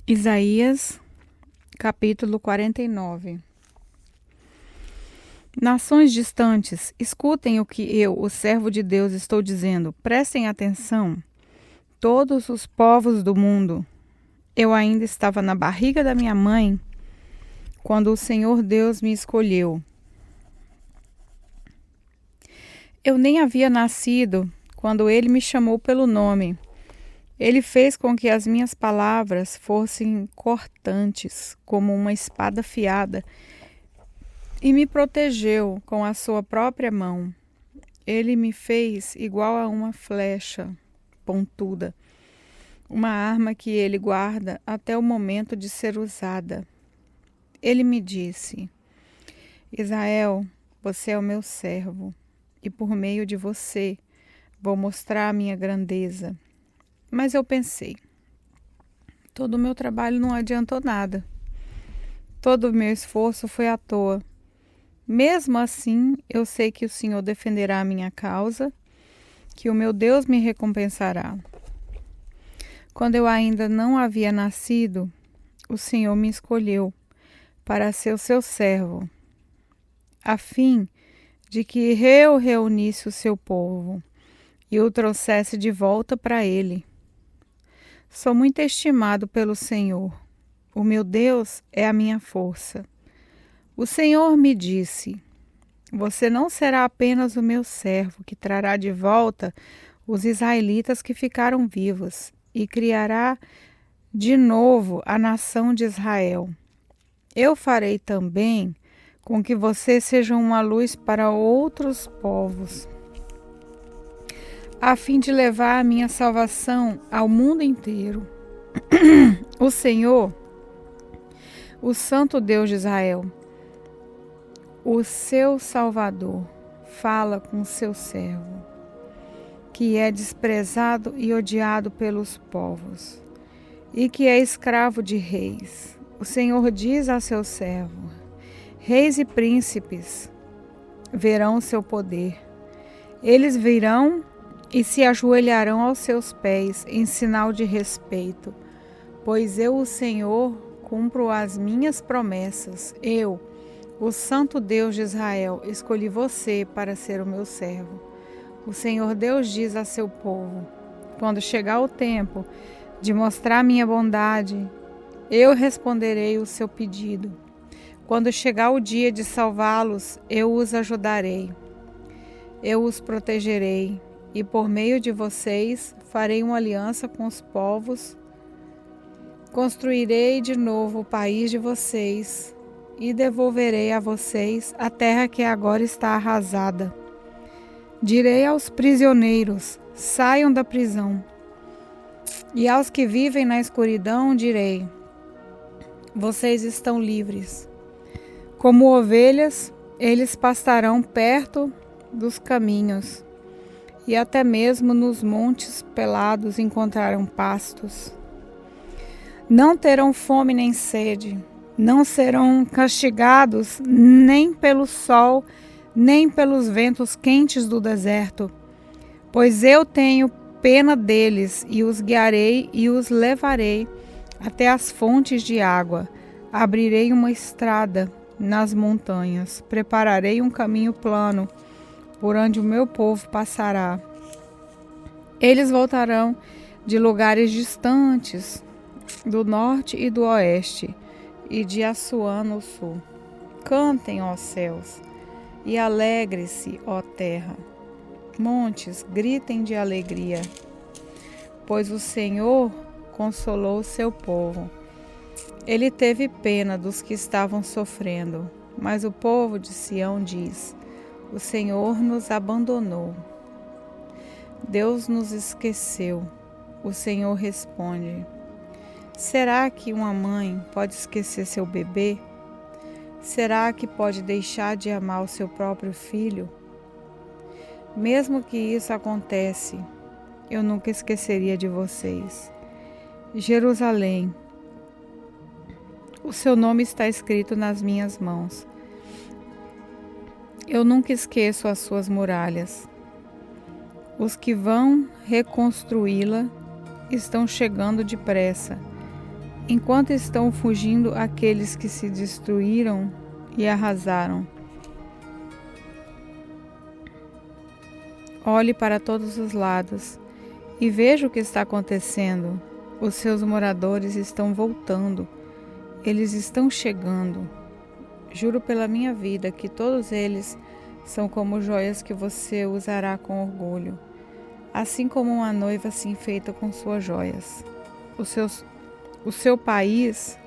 Isaías, capítulo 49. Nações distantes, escutem o que eu, o servo de Deus, estou dizendo. Prestem atenção. Todos os povos do mundo. Eu ainda estava na barriga da minha mãe quando o Senhor Deus me escolheu. Eu nem havia nascido quando Ele me chamou pelo nome. Ele fez com que as minhas palavras fossem cortantes, como uma espada afiada, e me protegeu com a sua própria mão. Ele me fez igual a uma flecha pontuda, uma arma que ele guarda até o momento de ser usada. Ele me disse: Israel, você é o meu servo, e por meio de você vou mostrar a minha grandeza. Mas eu pensei, todo o meu trabalho não adiantou nada. Todo o meu esforço foi à toa. Mesmo assim, eu sei que o Senhor defenderá a minha causa, que o meu Deus me recompensará. Quando eu ainda não havia nascido, o Senhor me escolheu para ser o seu servo, a fim de que eu reunisse o seu povo e o trouxesse de volta para ele. Sou muito estimado pelo Senhor. O meu Deus é a minha força. O Senhor me disse: você não será apenas o meu servo, que trará de volta os israelitas que ficaram vivos e criará de novo a nação de Israel. Eu farei também com que você seja uma luz para outros povos, a fim de levar a minha salvação ao mundo inteiro. O Senhor, o Santo Deus de Israel, o seu Salvador, fala com o seu servo, que é desprezado e odiado pelos povos, e que é escravo de reis. O Senhor diz a seu servo: reis e príncipes verão o seu poder. Eles virão e se ajoelharão aos seus pés em sinal de respeito, pois eu, o Senhor, cumpro as minhas promessas. Eu, o Santo Deus de Israel, escolhi você para ser o meu servo. O Senhor Deus diz a seu povo: quando chegar o tempo de mostrar minha bondade, eu responderei o seu pedido. Quando chegar o dia de salvá-los, eu os ajudarei. Eu os protegerei. E por meio de vocês farei uma aliança com os povos, construirei de novo o país de vocês e devolverei a vocês a terra que agora está arrasada. Direi aos prisioneiros: saiam da prisão. E aos que vivem na escuridão direi: vocês estão livres. Como ovelhas, eles pastarão perto dos caminhos. E até mesmo nos montes pelados encontrarão pastos. Não terão fome nem sede, não serão castigados nem pelo sol, nem pelos ventos quentes do deserto, pois eu tenho pena deles e os guiarei e os levarei até as fontes de água. Abrirei uma estrada nas montanhas, prepararei um caminho plano por onde o meu povo passará. Eles voltarão de lugares distantes, do norte e do oeste, e de Assuã no sul. Cantem, ó céus, e alegre-se, ó terra. Montes, gritem de alegria, pois o Senhor consolou o seu povo. Ele teve pena dos que estavam sofrendo, mas o povo de Sião diz: o Senhor nos abandonou. Deus nos esqueceu. O Senhor responde: será que uma mãe pode esquecer seu bebê? Será que pode deixar de amar o seu próprio filho? Mesmo que isso aconteça, eu nunca esqueceria de vocês. Jerusalém, o seu nome está escrito nas minhas mãos. Eu nunca esqueço as suas muralhas. Os que vão reconstruí-la estão chegando depressa, enquanto estão fugindo aqueles que se destruíram e arrasaram. Olhe para todos os lados e veja o que está acontecendo. Os seus moradores estão voltando. Eles estão chegando. Juro pela minha vida que todos eles são como joias que você usará com orgulho, assim como uma noiva se enfeita com suas joias. O seu país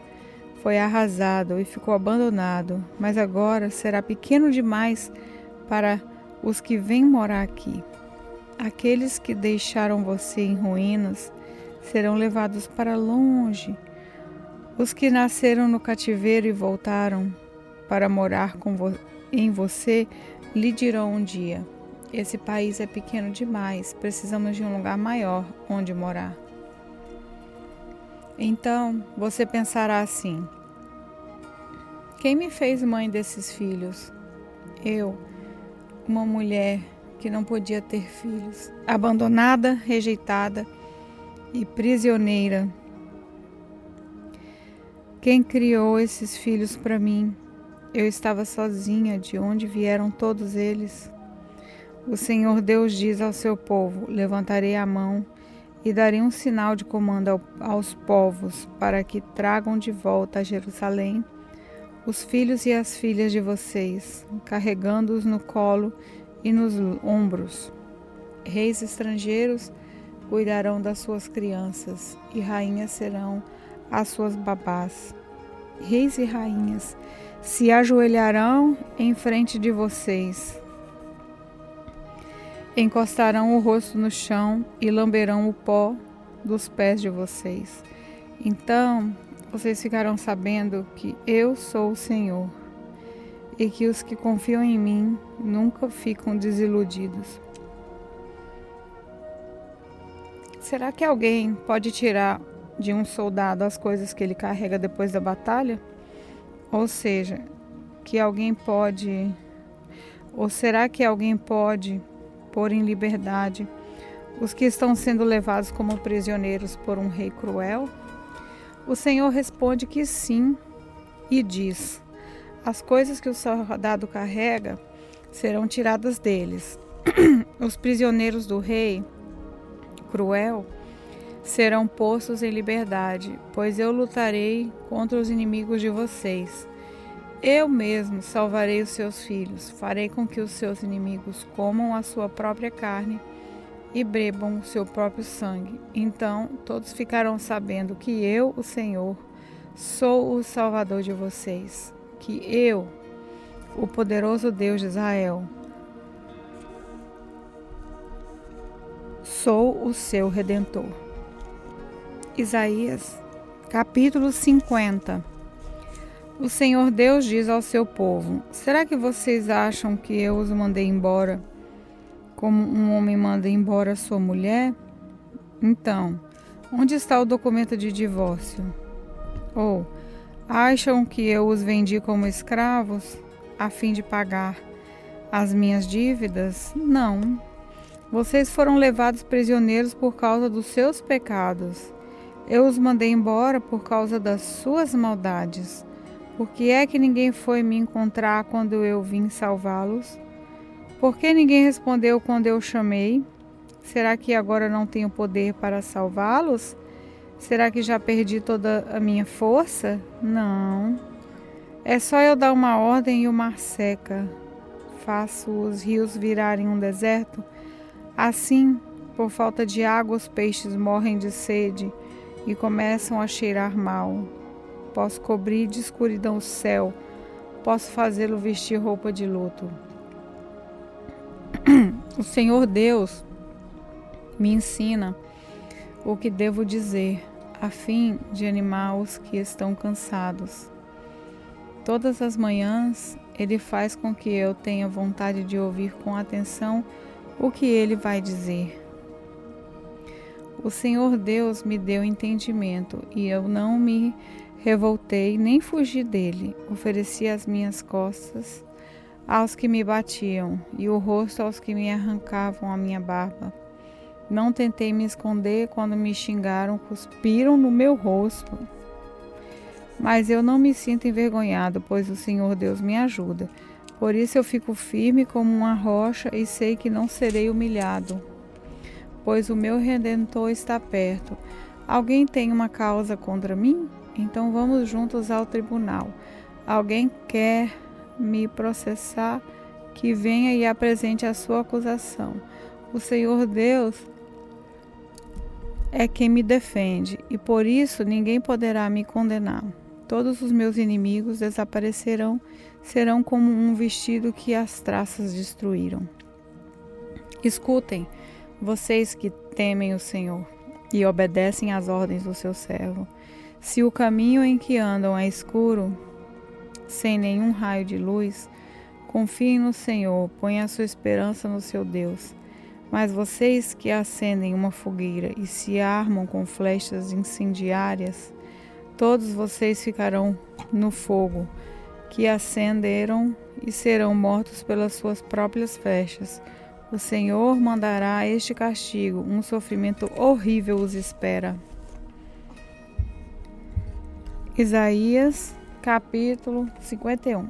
foi arrasado e ficou abandonado, mas agora será pequeno demais para os que vêm morar aqui. Aqueles que deixaram você em ruínas serão levados para longe. Os que nasceram no cativeiro e voltaram para morar em você lhe dirão um dia: esse país é pequeno demais, precisamos de um lugar maior onde morar. Então você pensará assim: quem me fez mãe desses filhos? Eu, uma mulher que não podia ter filhos, abandonada, rejeitada e prisioneira. Quem criou esses filhos para mim? Eu estava sozinha, de onde vieram todos eles? O Senhor Deus diz ao seu povo: levantarei a mão e darei um sinal de comando aos povos, para que tragam de volta a Jerusalém os filhos e as filhas de vocês, carregando-os no colo e nos ombros. Reis estrangeiros cuidarão das suas crianças, e rainhas serão as suas babás. Reis e rainhas se ajoelharão em frente de vocês, encostarão o rosto no chão e lamberão o pó dos pés de vocês. Então vocês ficarão sabendo que eu sou o Senhor, e que os que confiam em mim nunca ficam desiludidos. Será que alguém pode tirar de um soldado as coisas que ele carrega depois da batalha? Ou seja, será que alguém pode pôr em liberdade os que estão sendo levados como prisioneiros por um rei cruel? O Senhor responde que sim e diz: as coisas que o soldado carrega serão tiradas deles. Os prisioneiros do rei cruel serão postos em liberdade, pois eu lutarei contra os inimigos de vocês. Eu mesmo salvarei os seus filhos, farei com que os seus inimigos comam a sua própria carne e bebam o seu próprio sangue. Então todos ficarão sabendo que eu, o Senhor, sou o Salvador de vocês, que eu, o poderoso Deus de Israel, sou o seu Redentor. Isaías, capítulo 50. O Senhor Deus diz ao seu povo: será que vocês acham que eu os mandei embora como um homem manda embora sua mulher? Então, onde está o documento de divórcio? Ou acham que eu os vendi como escravos a fim de pagar as minhas dívidas? Não. Vocês foram levados prisioneiros por causa dos seus pecados. Eu os mandei embora por causa das suas maldades. Por que é que ninguém foi me encontrar quando eu vim salvá-los? Por que ninguém respondeu quando eu chamei? Será que agora não tenho poder para salvá-los? Será que já perdi toda a minha força? Não. É só eu dar uma ordem e o mar seca. Faço os rios virarem um deserto. Assim, por falta de água, os peixes morrem de sede e começam a cheirar mal. Posso cobrir de escuridão o céu. Posso fazê-lo vestir roupa de luto. O Senhor Deus me ensina o que devo dizer, a fim de animar os que estão cansados. Todas as manhãs, Ele faz com que eu tenha vontade de ouvir com atenção o que Ele vai dizer. O Senhor Deus me deu entendimento, e eu não me revoltei nem fugi dele. Ofereci as minhas costas aos que me batiam, e o rosto aos que me arrancavam a minha barba. Não tentei me esconder quando me xingaram, cuspiram no meu rosto. Mas eu não me sinto envergonhado, pois o Senhor Deus me ajuda. Por isso eu fico firme como uma rocha e sei que não serei humilhado, pois o meu Redentor está perto. Alguém tem uma causa contra mim? Então vamos juntos ao tribunal. Alguém quer me processar? Que venha e apresente a sua acusação. O Senhor Deus é quem me defende, e por isso ninguém poderá me condenar. Todos os meus inimigos desaparecerão, serão como um vestido que as traças destruíram. Escutem, vocês que temem o Senhor e obedecem às ordens do seu servo. Se o caminho em que andam é escuro, sem nenhum raio de luz, confiem no Senhor, ponham a sua esperança no seu Deus. Mas vocês que acendem uma fogueira e se armam com flechas incendiárias, todos vocês ficarão no fogo que acenderam e serão mortos pelas suas próprias flechas. O Senhor mandará este castigo, um sofrimento horrível os espera. Isaías, capítulo 51.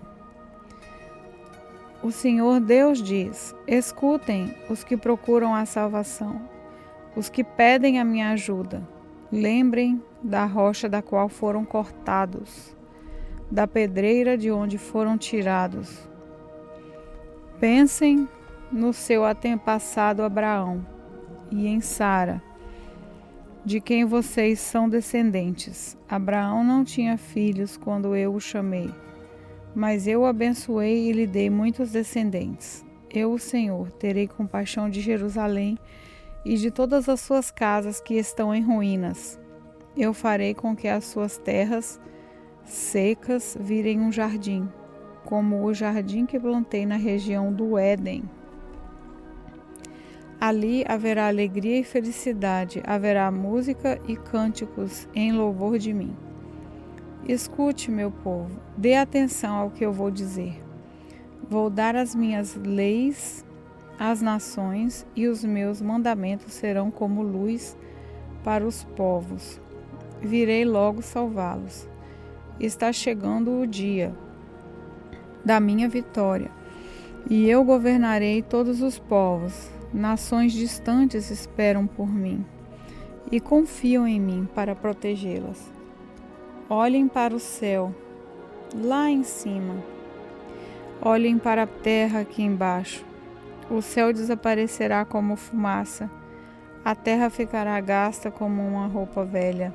O Senhor Deus diz: escutem os que procuram a salvação, os que pedem a minha ajuda. Lembrem da rocha da qual foram cortados, da pedreira de onde foram tirados. Pensem no seu antepassado Abraão e em Sara, de quem vocês são descendentes. Abraão não tinha filhos quando eu o chamei, mas eu o abençoei e lhe dei muitos descendentes. Eu, o Senhor, terei compaixão de Jerusalém e de todas as suas casas que estão em ruínas. Eu farei com que as suas terras secas virem um jardim, como o jardim que plantei na região do Éden. Ali haverá alegria e felicidade, haverá música e cânticos em louvor de mim. Escute, meu povo, dê atenção ao que eu vou dizer. Vou dar as minhas leis às nações e os meus mandamentos serão como luz para os povos. Virei logo salvá-los. Está chegando o dia da minha vitória e eu governarei todos os povos. Nações distantes esperam por mim e confiam em mim para protegê-las. Olhem para o céu, lá em cima. Olhem para a terra aqui embaixo. O céu desaparecerá como fumaça. A terra ficará gasta como uma roupa velha.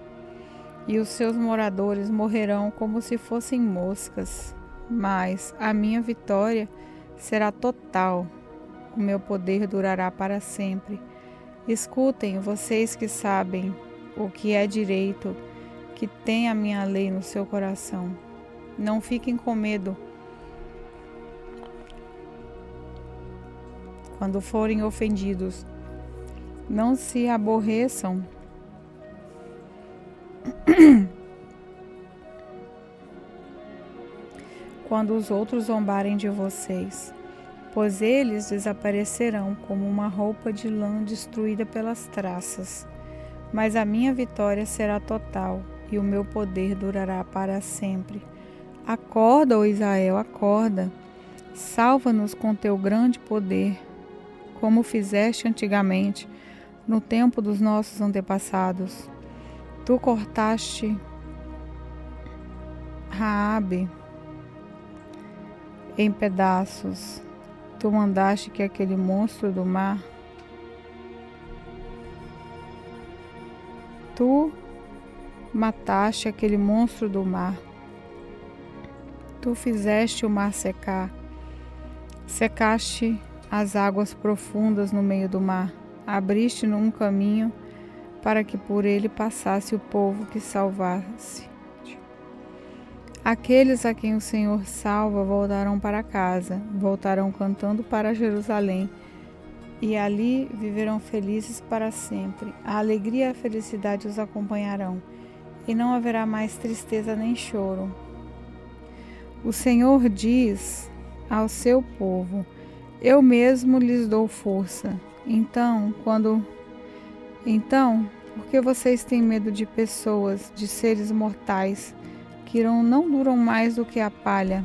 E os seus moradores morrerão como se fossem moscas. Mas a minha vitória será total. O meu poder durará para sempre. Escutem, vocês que sabem o que é direito, que têm a minha lei no seu coração. Não fiquem com medo quando forem ofendidos. Não se aborreçam quando os outros zombarem de vocês, pois eles desaparecerão como uma roupa de lã destruída pelas traças. Mas a minha vitória será total e o meu poder durará para sempre. Acorda, ó Israel, acorda. Salva-nos com teu grande poder, como fizeste antigamente, no tempo dos nossos antepassados. Tu cortaste Raabe em pedaços. Tu mandaste que aquele monstro do mar, tu mataste aquele monstro do mar. Tu fizeste o mar secar, secaste as águas profundas no meio do mar, abriste um caminho para que por ele passasse o povo que salvasse. Aqueles a quem o Senhor salva voltarão para casa, voltarão cantando para Jerusalém, e ali viverão felizes para sempre. A alegria e a felicidade os acompanharão, e não haverá mais tristeza nem choro. O Senhor diz ao seu povo: eu mesmo lhes dou força. Então, por que vocês têm medo de pessoas, de seres mortais, que não duram mais do que a palha.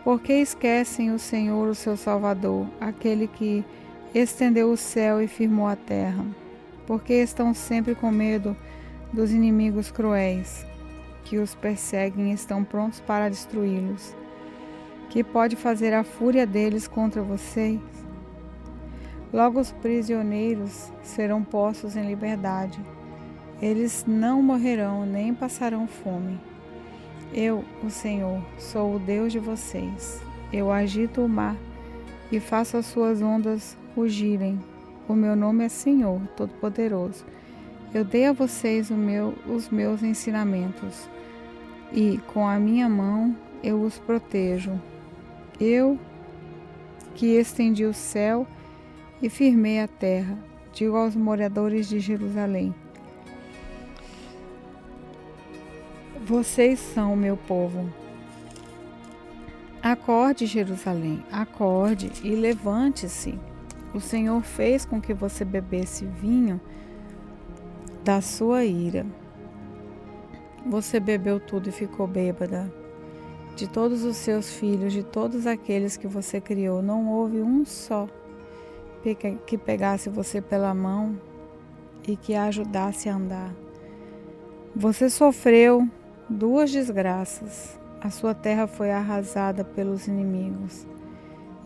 Porque esquecem o Senhor, o seu Salvador, aquele que estendeu o céu e firmou a terra. Porque estão sempre com medo dos inimigos cruéis, que os perseguem e estão prontos para destruí-los. Que pode fazer a fúria deles contra vocês? Logo os prisioneiros serão postos em liberdade. Eles não morrerão nem passarão fome. Eu, o Senhor, sou o Deus de vocês. Eu agito o mar e faço as suas ondas rugirem. O meu nome é Senhor, Todo-Poderoso. Eu dei a vocês os meus ensinamentos e, com a minha mão, eu os protejo. Eu, que estendi o céu e firmei a terra, digo aos moradores de Jerusalém: vocês são o meu povo. Acorde, Jerusalém, acorde e levante-se. O Senhor fez com que você bebesse vinho da sua ira. Você bebeu tudo e ficou bêbada. De todos os seus filhos, de todos aqueles que você criou, não houve um só que pegasse você pela mão e que a ajudasse a andar. Você sofreu 2 desgraças. A sua terra foi arrasada pelos inimigos,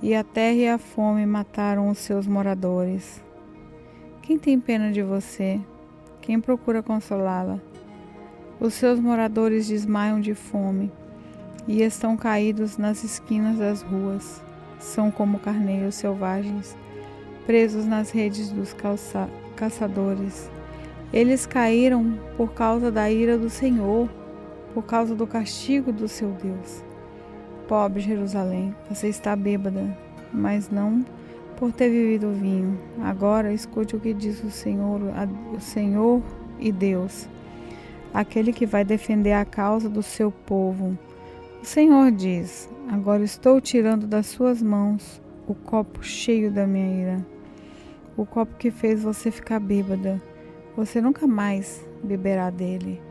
e a terra e a fome mataram os seus moradores. Quem tem pena de você? Quem procura consolá-la? Os seus moradores desmaiam de fome e estão caídos nas esquinas das ruas. São como carneiros selvagens, presos nas redes dos caçadores. Eles caíram por causa da ira do Senhor, por causa do castigo do seu Deus. Pobre Jerusalém, você está bêbada, mas não por ter bebido vinho. Agora escute o que diz o Senhor e Deus, aquele que vai defender a causa do seu povo. O Senhor diz: agora estou tirando das suas mãos o copo cheio da minha ira, o copo que fez você ficar bêbada. Você nunca mais beberá dele.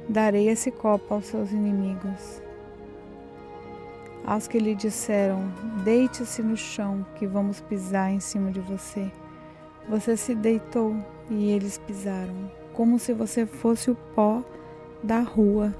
Darei esse copo aos seus inimigos, aos que lhe disseram: deite-se no chão, que vamos pisar em cima de você. Você se deitou e eles pisaram, como se você fosse o pó da rua.